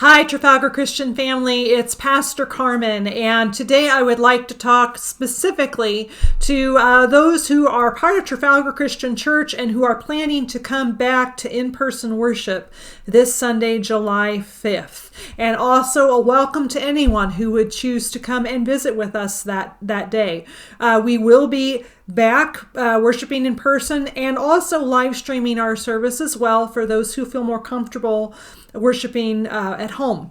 Hi, Trafalgar Christian family. It's Pastor Carmen, and today I would like to talk specifically to those who are part of Trafalgar Christian Church and who are planning to come back to in-person worship this Sunday, July 5th. And also a welcome to anyone who would choose to come and visit with us that day. We will be back worshiping in person and also live streaming our service as well for those who feel more comfortable worshiping at home.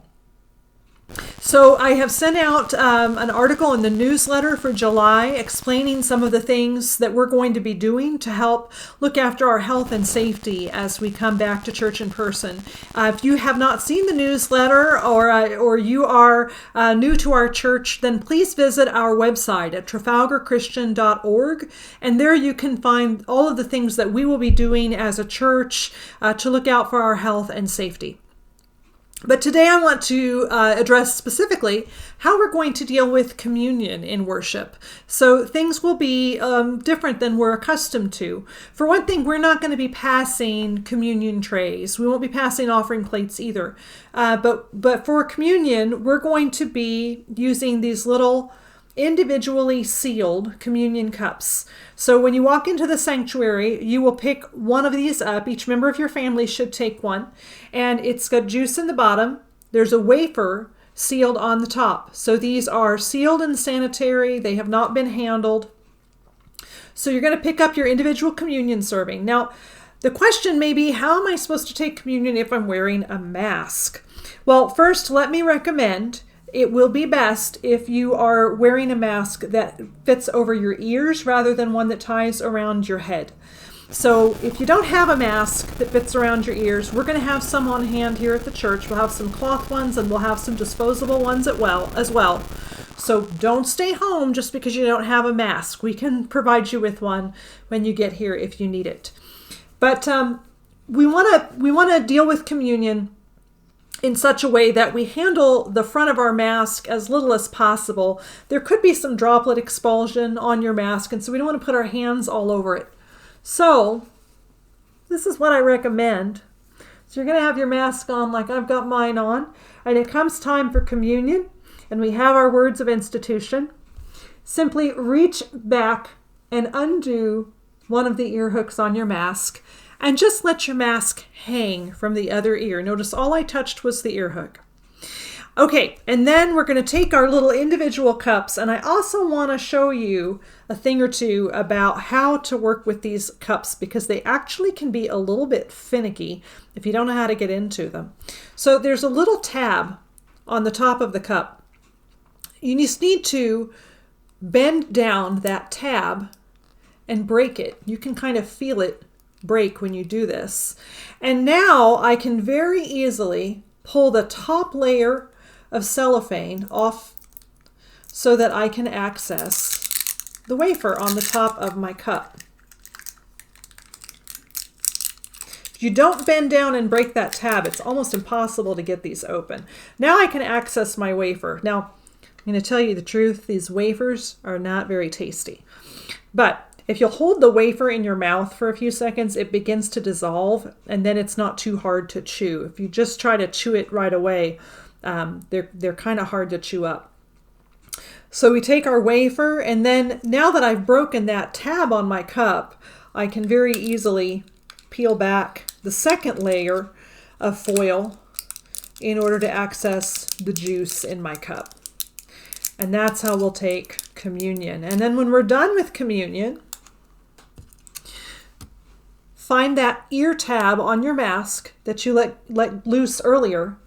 So I have sent out an article in the newsletter for July explaining some of the things that we're going to be doing to help look after our health and safety as we come back to church in person. If you have not seen the newsletter or you are new to our church, then please visit our website at trafalgarchristian.org, and there you can find all of the things that we will be doing as a church to look out for our health and safety. But today I want to address specifically how we're going to deal with communion in worship. So things will be different than we're accustomed to. For one thing, we're not going to be passing communion trays. We won't be passing offering plates either. But for communion, we're going to be using these little individually sealed communion cups. So when you walk into the sanctuary, you will pick one of these up. Each member of your family should take one, and it's got juice in the bottom. There's a wafer sealed on the top. So these are sealed and sanitary. They have not been handled. So you're going to pick up your individual communion serving. Now, the question may be, how am I supposed to take communion if I'm wearing a mask? Well, first, let me recommend it will be best if you are wearing a mask that fits over your ears rather than one that ties around your head. So if you don't have a mask that fits around your ears, we're going to have some on hand here at the church. We'll have some cloth ones and we'll have some disposable ones as well. So don't stay home just because you don't have a mask. We can provide you with one when you get here if you need it. But we want to deal with communion in such a way that we handle the front of our mask as little as possible. There could be some droplet expulsion on your mask, and so we don't want to put our hands all over it. So this is what I recommend. So you're going to have your mask on like I've got mine on, and it comes time for communion, and we have our words of institution. Simply reach back and undo one of the ear hooks on your mask, and just let your mask hang from the other ear. Notice all I touched was the ear hook. Okay, and then we're going to take our little individual cups, and I also want to show you a thing or two about how to work with these cups because they actually can be a little bit finicky if you don't know how to get into them. So there's a little tab on the top of the cup. You just need to bend down that tab and break it. You can kind of feel it break when you do this. And now I can very easily pull the top layer of cellophane off so that I can access the wafer on the top of my cup. If you don't bend down and break that tab, it's almost impossible to get these open. Now I can access my wafer. Now, I'm going to tell you the truth, these wafers are not very tasty. But if you'll hold the wafer in your mouth for a few seconds, it begins to dissolve, and then it's not too hard to chew. If you just try to chew it right away, they're kind of hard to chew up. So we take our wafer, and then now that I've broken that tab on my cup, I can very easily peel back the second layer of foil in order to access the juice in my cup. And that's how we'll take communion. And then when we're done with communion, find that ear tab on your mask that you let loose earlier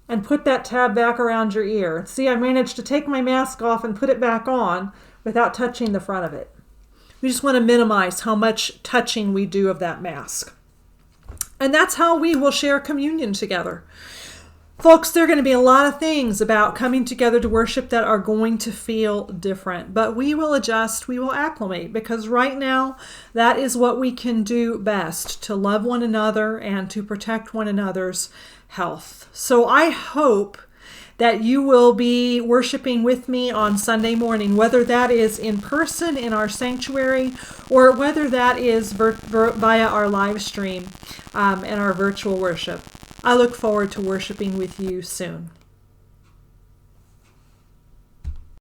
and put that tab back around your ear. See, I managed to take my mask off and put it back on without touching the front of it. We just want to minimize how much touching we do of that mask. And that's how we will share communion together. Folks, there are going to be a lot of things about coming together to worship that are going to feel different, but we will adjust, we will acclimate, because right now that is what we can do best, to love one another and to protect one another's health. So I hope that you will be worshiping with me on Sunday morning, whether that is in person in our sanctuary or whether that is via our live stream and our virtual worship. I look forward to worshiping with you soon.